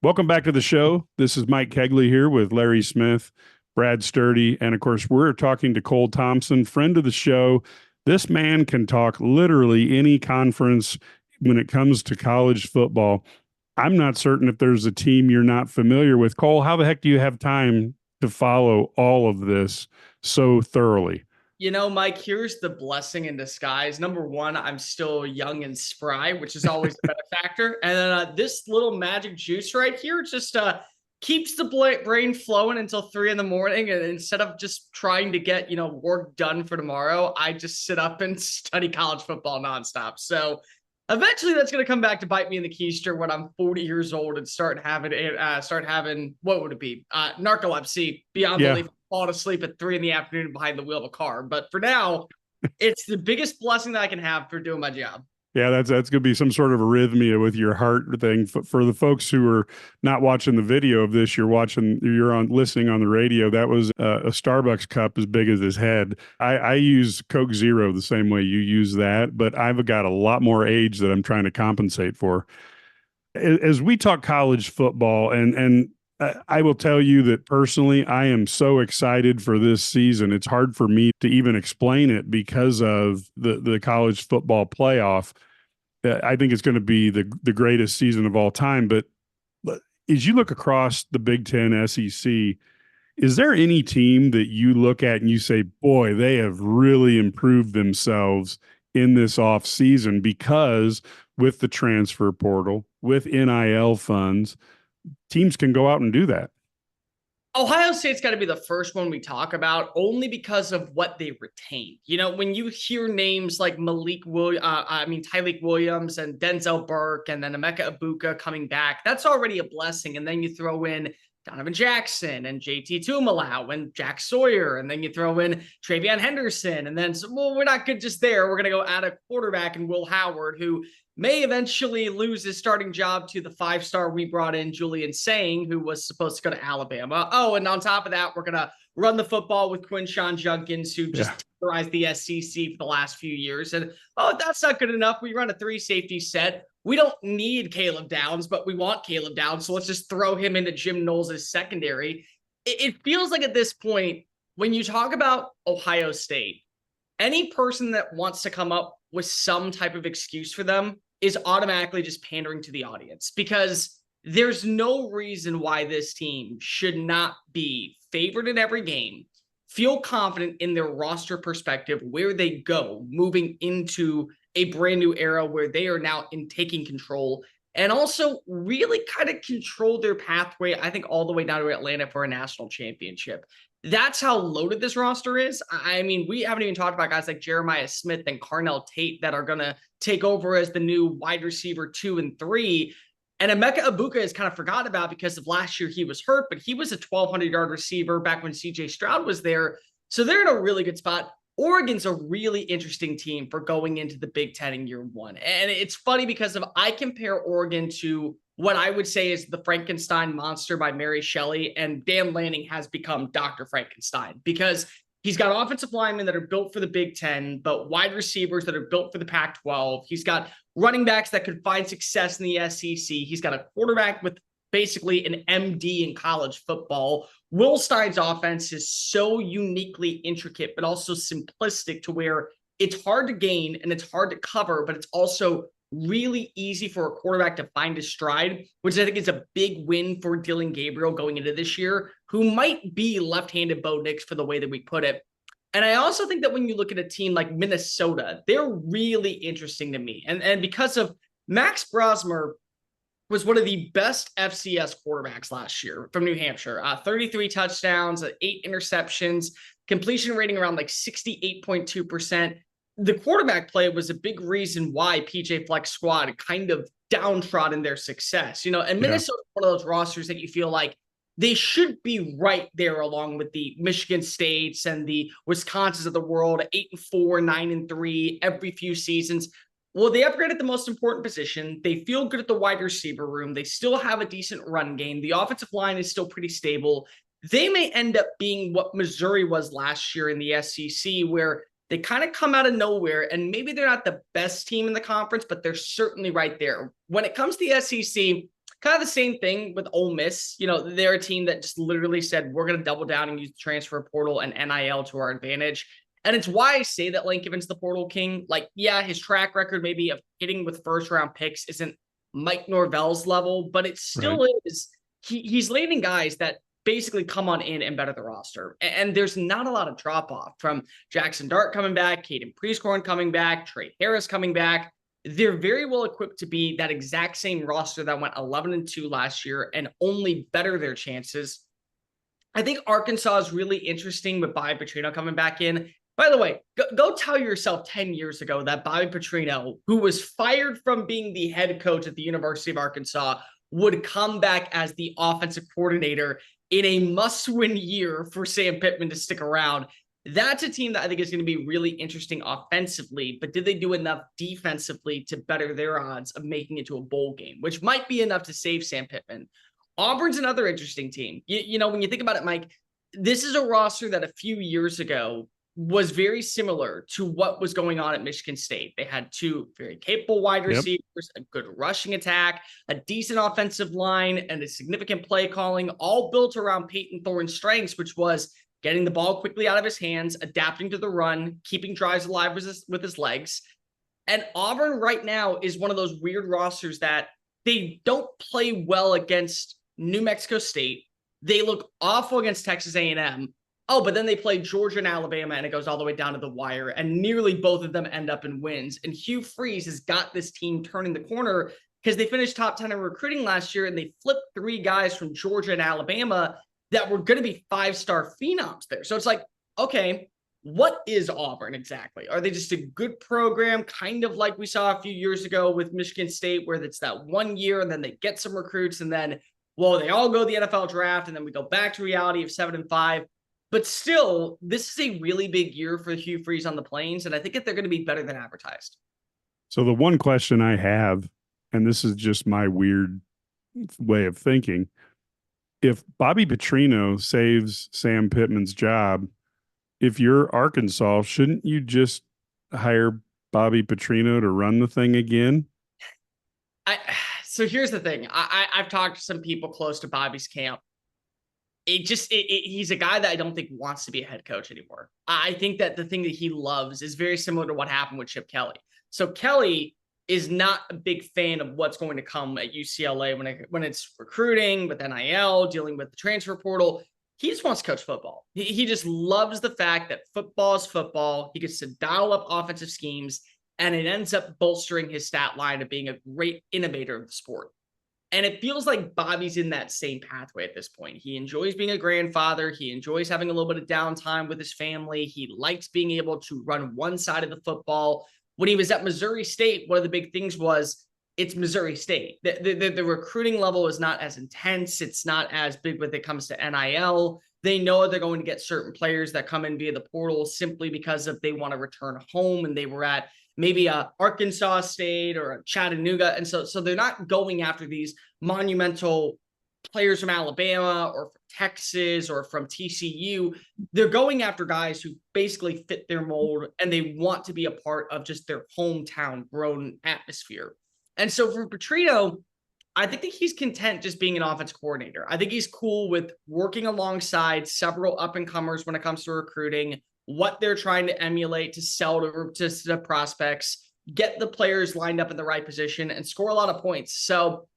Welcome back to the show. This is Mike Kegley here with Larry Smith, Brad Sturdy, and of course, we're talking to Cole Thompson, friend of the show. This man can talk literally any conference when it comes to college football. I'm not certain if there's a team you're not familiar with. Cole, how the heck do you have time to follow all of this so thoroughly? Mike, here's the blessing in disguise. Number one, I'm still young and spry, which is always a benefactor. And then this little magic juice right here just keeps the brain flowing until 3 in the morning. And instead of just trying to get, work done for tomorrow, I just sit up and study college football nonstop. So eventually that's going to come back to bite me in the keister when I'm 40 years old and start having, what would it be? Narcolepsy beyond Yeah. belief, falling asleep at 3 in the afternoon behind the wheel of a car. But for now, it's the biggest blessing that I can have for doing my job. Yeah, that's going to be some sort of arrhythmia with your heart thing. For the folks who are not watching the video of this, you're on listening on the radio. That was a Starbucks cup as big as his head. I use Coke Zero the same way you use that, but I've got a lot more age that I'm trying to compensate for. As we talk college football, and I will tell you that personally, I am so excited for this season. It's hard for me to even explain it because of the college football playoff. I think it's going to be the greatest season of all time. But as you look across the Big Ten, SEC, is there any team that you look at and you say, boy, they have really improved themselves in this off season because with the transfer portal, with NIL funds, teams can go out and do that? Ohio State's got to be the first one we talk about only because of what they retained. When you hear names like Tyleik Williams and Denzel Burke and then Emeka Ibuka coming back, that's already a blessing. And then you throw in Donovan Jackson and JT Tumalau and Jack Sawyer. And then you throw in Travion Henderson. And then, we're not good just there. We're going to go add a quarterback in Will Howard, who may eventually lose his starting job to the 5-star we brought in, Julian Saying, who was supposed to go to Alabama. Oh, and on top of that, we're going to run the football with Quinshawn Judkins, who just terrorized the SEC for the last few years. And, that's not good enough. We run a 3-safety set. We don't need Caleb Downs, but we want Caleb Downs. So let's just throw him into Jim Knowles' secondary. It feels like at this point, when you talk about Ohio State, any person that wants to come up with some type of excuse for them is automatically just pandering to the audience, because there's no reason why this team should not be favored in every game, feel confident in their roster perspective, where they go moving into a brand new era where they are now in taking control, and also really kind of control their pathway, I think, all the way down to Atlanta for a national championship. That's how loaded this roster is. I mean, we haven't even talked about guys like Jeremiah Smith and Carnell Tate that are going to take over as the new wide receiver 2 and 3. And Emeka Ibuka is kind of forgotten about because of last year he was hurt, but he was a 1,200-yard receiver back when CJ Stroud was there. So they're in a really good spot. Oregon's a really interesting team for going into the Big Ten in year one. And it's funny because I compare Oregon to what I would say is the Frankenstein monster by Mary Shelley, and Dan Lanning has become Dr. Frankenstein because he's got offensive linemen that are built for the Big Ten, but wide receivers that are built for the Pac-12. He's got running backs that could find success in the SEC. He's got a quarterback with basically an MD in college football. Will Stein's offense is so uniquely intricate, but also simplistic to where it's hard to gain and it's hard to cover, but it's also really easy for a quarterback to find his stride, which I think is a big win for Dylan Gabriel going into this year, who might be left-handed Bo Nix for the way that we put it. And I also think that when you look at a team like Minnesota, they're really interesting to me. And because of Max Brosmer was one of the best FCS quarterbacks last year from New Hampshire. 33 touchdowns, 8 interceptions, completion rating around like 68.2%. The quarterback play was a big reason why PJ Fleck's squad kind of downtrodden their success. And Minnesota's one of those rosters that you feel like they should be right there along with the Michigan States and the Wisconsins of the world, 8-4, 9-3 every few seasons. Well, they upgraded the most important position. They feel good at the wide receiver room. They still have a decent run game. The offensive line is still pretty stable. They may end up being what Missouri was last year in the SEC, where they kind of come out of nowhere, and maybe they're not the best team in the conference, but they're certainly right there. When it comes to the SEC, kind of the same thing with Ole Miss. You know, they're a team that just literally said, we're going to double down and use the transfer portal and NIL to our advantage. And it's why I say that Lane Kiffin's the portal king. Like, yeah, his track record maybe of hitting with first round picks isn't Mike Norvell's level, but it still is. He's landing guys that basically come on in and better the roster. And there's not a lot of drop off from Jackson Dart coming back, Caden Prieskorn coming back, Trey Harris coming back. They're very well equipped to be that exact same roster that went 11-2 last year and only better their chances. I think Arkansas is really interesting with Bobby Petrino coming back in. By the way, go tell yourself 10 years ago that Bobby Petrino, who was fired from being the head coach at the University of Arkansas, would come back as the offensive coordinator in a must-win year for Sam Pittman to stick around. That's a team that I think is going to be really interesting offensively, but did they do enough defensively to better their odds of making it to a bowl game, which might be enough to save Sam Pittman? Auburn's another interesting team. You know, when you think about it, Mike, this is a roster that a few years ago was very similar to what was going on at Michigan State. They had two very capable wide receivers, a good rushing attack, a decent offensive line, and a significant play calling, all built around Peyton Thorne's strengths, which was getting the ball quickly out of his hands, adapting to the run, keeping drives alive with his legs. And Auburn right now is one of those weird rosters that they don't play well against New Mexico State. They look awful against Texas A&M. Oh, but then they play Georgia and Alabama, and it goes all the way down to the wire, and nearly both of them end up in wins. And Hugh Freeze has got this team turning the corner because they finished top 10 in recruiting last year, and they flipped 3 guys from Georgia and Alabama that were going to be 5-star phenoms there. So it's like, okay, what is Auburn exactly? Are they just a good program, kind of like we saw a few years ago with Michigan State, where it's that 1 year and then they get some recruits and then, well, they all go to the NFL draft and then we go back to reality of 7-5. But still, this is a really big year for Hugh Freeze on the Plains, and I think that they're going to be better than advertised. So the one question I have, and this is just my weird way of thinking, if Bobby Petrino saves Sam Pittman's job, if you're Arkansas, shouldn't you just hire Bobby Petrino to run the thing again? So here's the thing. I've talked to some people close to Bobby's camp. He's a guy that I don't think wants to be a head coach anymore. I think that the thing that he loves is very similar to what happened with Chip Kelly. So Kelly is not a big fan of what's going to come at UCLA when it's recruiting, with NIL, dealing with the transfer portal. He just wants to coach football. He just loves the fact that football is football. He gets to dial up offensive schemes, and it ends up bolstering his stat line of being a great innovator of the sport. And it feels like Bobby's in that same pathway at this point. He enjoys being a grandfather. He enjoys having a little bit of downtime with his family. He likes being able to run one side of the football. When he was at Missouri State, one of the big things was it's Missouri State. The recruiting level is not as intense. It's not as big when it comes to NIL. They know they're going to get certain players that come in via the portal simply because of they want to return home, and they were at maybe a Arkansas State or a Chattanooga. And so they're not going after these monumental players from Alabama or from Texas or from TCU. They're going after guys who basically fit their mold, and they want to be a part of just their hometown grown atmosphere. And so for Petrino, I think that he's content just being an offense coordinator. I think he's cool with working alongside several up-and-comers when it comes to recruiting, what they're trying to emulate to sell to prospects, get the players lined up in the right position, and score a lot of points. So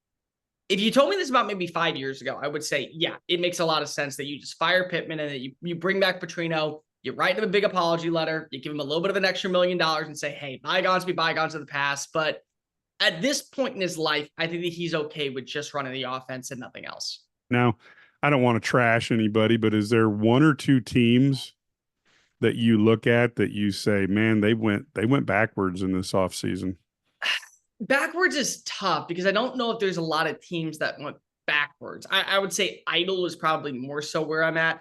if you told me this about maybe 5 years ago, I would say, yeah, it makes a lot of sense that you just fire Pittman and that you bring back Petrino, you write him a big apology letter, you give him a little bit of an extra $1 million and say, hey, bygones be bygones of the past. But at this point in his life, I think that he's okay with just running the offense and nothing else. Now, I don't want to trash anybody, but is there one or two teams that you look at that you say, man, they went backwards in this offseason? Backwards is tough because I don't know if there's a lot of teams that went backwards. I would say Idle is probably more so where I'm at.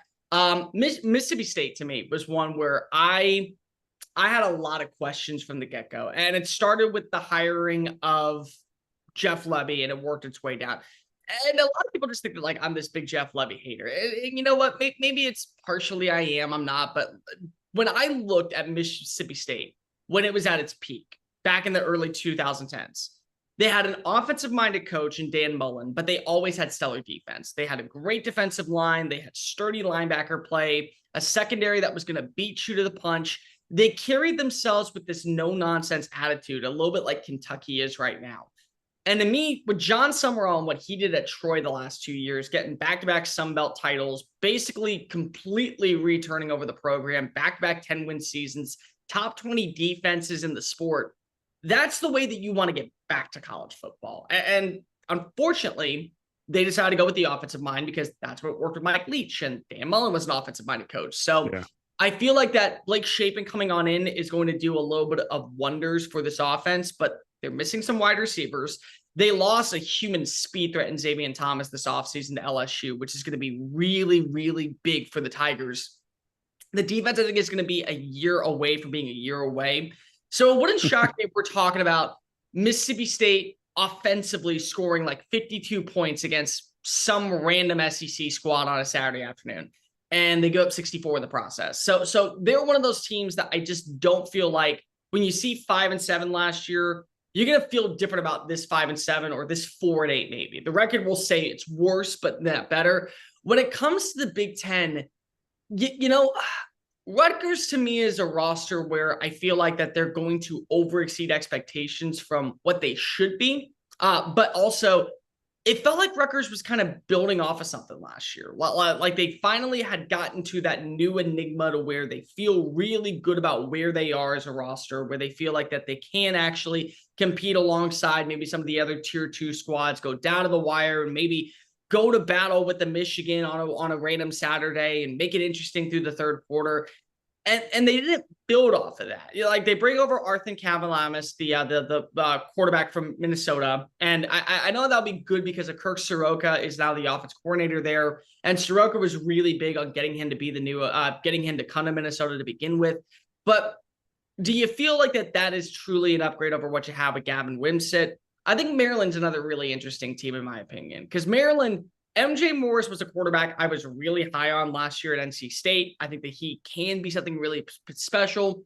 Mississippi State to me was one where I had a lot of questions from the get-go, and it started with the hiring of Jeff Lebby, and it worked its way down. And a lot of people just think that, like, I'm this big Jeff Lebby hater. And you know what? Maybe it's partially I am. I'm not. But when I looked at Mississippi State, when it was at its peak, back in the early 2010s, They had an offensive-minded coach in Dan Mullen, but they always had stellar defense. They had a great defensive line. They had sturdy linebacker play, a secondary that was going to beat you to the punch. They carried themselves with this no-nonsense attitude, a little bit like Kentucky is right now. And to me, with John Summerall and what he did at Troy the last 2 years, getting back-to-back Sun Belt titles, basically completely returning over the program, back-to-back 10-win seasons, top 20 defenses in the sport, that's the way that you want to get back to college football. And unfortunately, they decided to go with the offensive mind because that's what worked with Mike Leach, and Dan Mullen was an offensive-minded coach. So yeah. I feel like that Blake Shapen coming on in is going to do a little bit of wonders for this offense, but they're missing some wide receivers. They lost a human speed threat in Xavier Thomas this offseason to LSU, which is going to be really, really big for the Tigers. The defense, I think, is going to be a year away from being a year away. So it wouldn't shock me if we're talking about Mississippi State offensively scoring like 52 points against some random SEC squad on a Saturday afternoon, and they go up 64 in the process. So they're one of those teams that I just don't feel like when you see 5-7 last year, you're going to feel different about this 5-7 or this 4-8 maybe. The record will say it's worse, but not better. When it comes to the Big Ten, you know, Rutgers to me is a roster where I feel like that they're going to overexceed expectations from what they should be. But also, it felt like Rutgers was kind of building off of something last year. Like they finally had gotten to that new enigma to where they feel really good about where they are as a roster, where they feel like that they can actually compete alongside maybe some of the other tier 2 squads, go down to the wire and maybe go to battle with the Michigan on a random Saturday and make it interesting through the third quarter. And they didn't build off of that. You know, like they bring over Arthur Cavalamis, the quarterback from Minnesota. And I know that'll be good because of Kirk Soroka is now the offense coordinator there. And Soroka was really big on getting him to be the new, getting him to come to Minnesota to begin with. But do you feel like that is truly an upgrade over what you have with Gavin Wimsatt? I think Maryland's another really interesting team, in my opinion, because Maryland, MJ Morris was a quarterback I was really high on last year at NC State. I think that he can be something really special,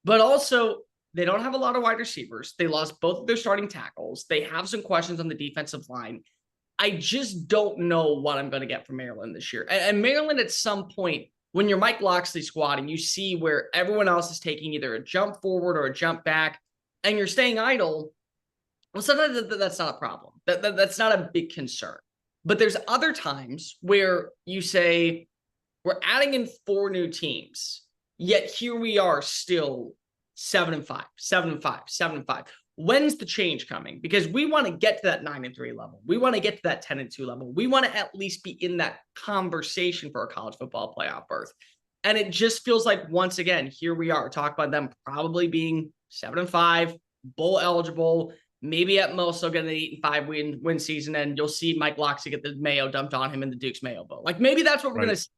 but also they don't have a lot of wide receivers. They lost both of their starting tackles. They have some questions on the defensive line. I just don't know what I'm going to get from Maryland this year. And Maryland at some point, when you're Mike Locksley squad and you see where everyone else is taking either a jump forward or a jump back and you're staying idle, well, sometimes that's not a problem. That's not a big concern. But there's other times where you say, we're adding in 4 new teams, yet here we are still 7-5, 7-5, 7-5. When's the change coming? Because we want to get to that 9-3 level. We want to get to that 10-2 level. We want to at least be in that conversation for a college football playoff berth. And it just feels like, once again, here we are talking about them probably being 7-5, bowl eligible. Maybe at most they'll get an 8-5 win season, and you'll see Mike Locksley get the mayo dumped on him in the Duke's Mayo Bowl. Like maybe that's what we're going to see.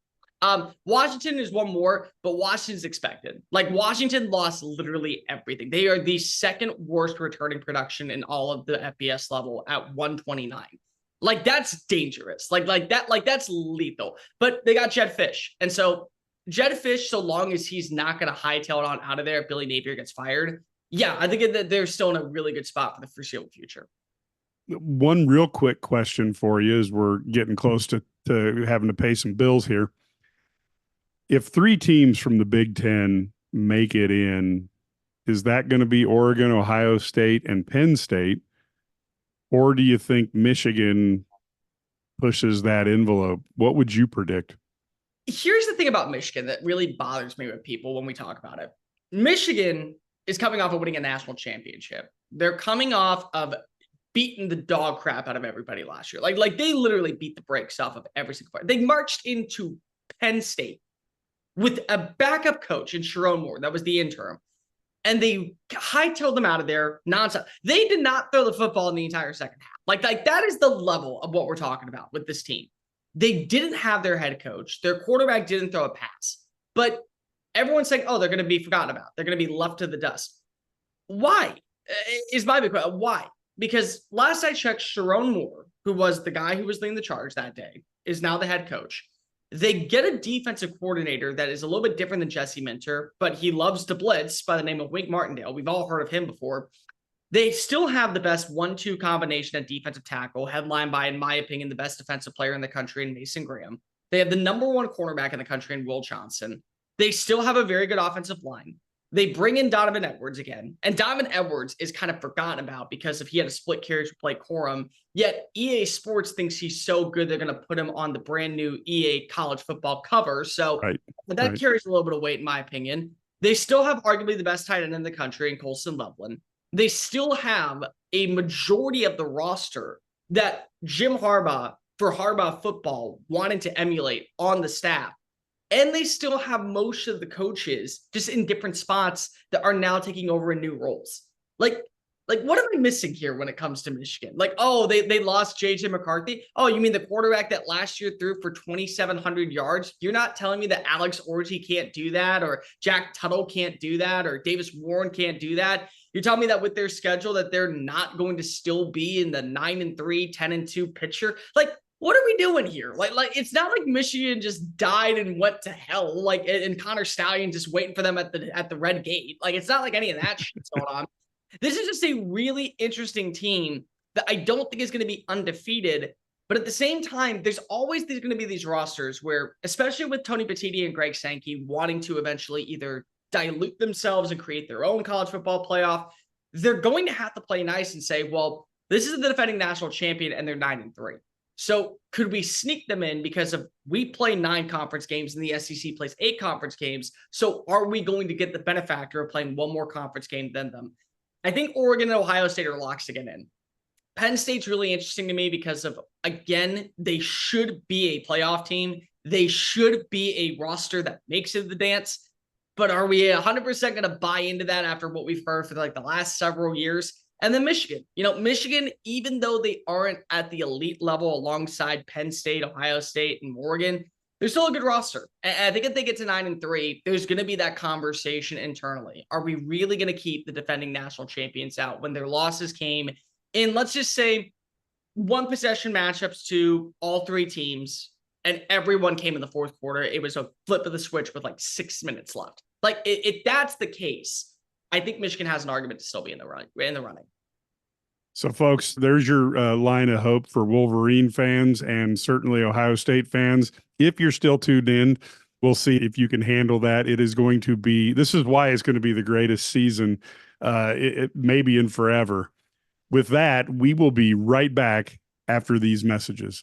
Washington is one more, but Washington's expected. Like Washington lost literally everything. They are the second worst returning production in all of the FBS level at 129. Like that's dangerous. Like that's lethal. But they got Jed Fish, and so Jed Fish, so long as he's not going to hightail it on out of there if Billy Napier gets fired. Yeah, I think that they're still in a really good spot for the foreseeable future. One real quick question for you as we're getting close to having to pay some bills here. If 3 teams from the Big Ten make it in, is that going to be Oregon, Ohio State, and Penn State? Or do you think Michigan pushes that envelope? What would you predict? Here's the thing about Michigan that really bothers me with people when we talk about it. Michigan is coming off of winning a national championship. They're coming off of beating the dog crap out of everybody last year. Like they literally beat the brakes off of every single player. They marched into Penn State with a backup coach in Sharon Moore. That was the interim. And they hightailed them out of there nonstop. They did not throw the football in the entire second half. Like that is the level of what we're talking about with this team. They didn't have their head coach. Their quarterback didn't throw a pass. But everyone's saying, oh, they're going to be forgotten about. They're going to be left to the dust. Why? Is my big question. Why? Because last I checked, Sharon Moore, who was the guy who was leading the charge that day, is now the head coach. They get a defensive coordinator that is a little bit different than Jesse Minter, but he loves to blitz by the name of Wink Martindale. We've all heard of him before. They still have the best 1-2 combination at defensive tackle, headlined by, in my opinion, the best defensive player in the country in Mason Graham. They have the number one cornerback in the country in Will Johnson. They still have a very good offensive line. They bring in Donovan Edwards again. And Donovan Edwards is kind of forgotten about because if he had a split carries with Blake Corum, yet EA Sports thinks he's so good they're going to put him on the brand new EA college football cover. So that carries a little bit of weight, in my opinion. They still have arguably the best tight end in the country in Colson Loveland. They still have a majority of the roster that Jim Harbaugh, for Harbaugh football, wanted to emulate on the staff. And they still have most of the coaches just in different spots that are now taking over in new roles. Like what am I missing here when it comes to Michigan? Like, oh, they lost J.J. McCarthy. Oh, you mean the quarterback that last year threw for 2,700 yards? You're not telling me that Alex Orji can't do that, or Jack Tuttle can't do that, or Davis Warren can't do that? You're telling me that with their schedule that they're not going to still be in the 9-3, 10-2 picture? Like, what are we doing here? Like it's not like Michigan just died and went to hell, like, and Connor Stallion just waiting for them at the red gate. Like, it's not like any of that shit's going on. This is just a really interesting team that I don't think is going to be undefeated. But at the same time, there's going to be these rosters where, especially with Tony Petitti and Greg Sankey wanting to eventually either dilute themselves and create their own college football playoff, they're going to have to play nice and say, well, this is the defending national champion and they're 9-3. So could we sneak them in because we play 9 conference games and the SEC plays 8 conference games? So are we going to get the benefactor of playing one more conference game than them? I think Oregon and Ohio State are locks to get in. Penn State's really interesting to me because of, again, they should be a playoff team. They should be a roster that makes it the dance. But are we 100% going to buy into that after what we've heard for like the last several years? And then Michigan, Michigan, even though they aren't at the elite level alongside Penn State, Ohio State, and Oregon, they're still a good roster. And I think if they get to 9-3, there's going to be that conversation internally. Are we really going to keep the defending national champions out when their losses came in, let's just say, one possession matchups to all 3 teams, and everyone came in the fourth quarter? It was a flip of the switch with like 6 minutes left. Like, if that's the case, I think Michigan has an argument to still be in the running. So, folks, there's your line of hope for Wolverine fans and certainly Ohio State fans. If you're still tuned in, we'll see if you can handle that. This is why it's going to be the greatest season, maybe in forever. With that, we will be right back after these messages.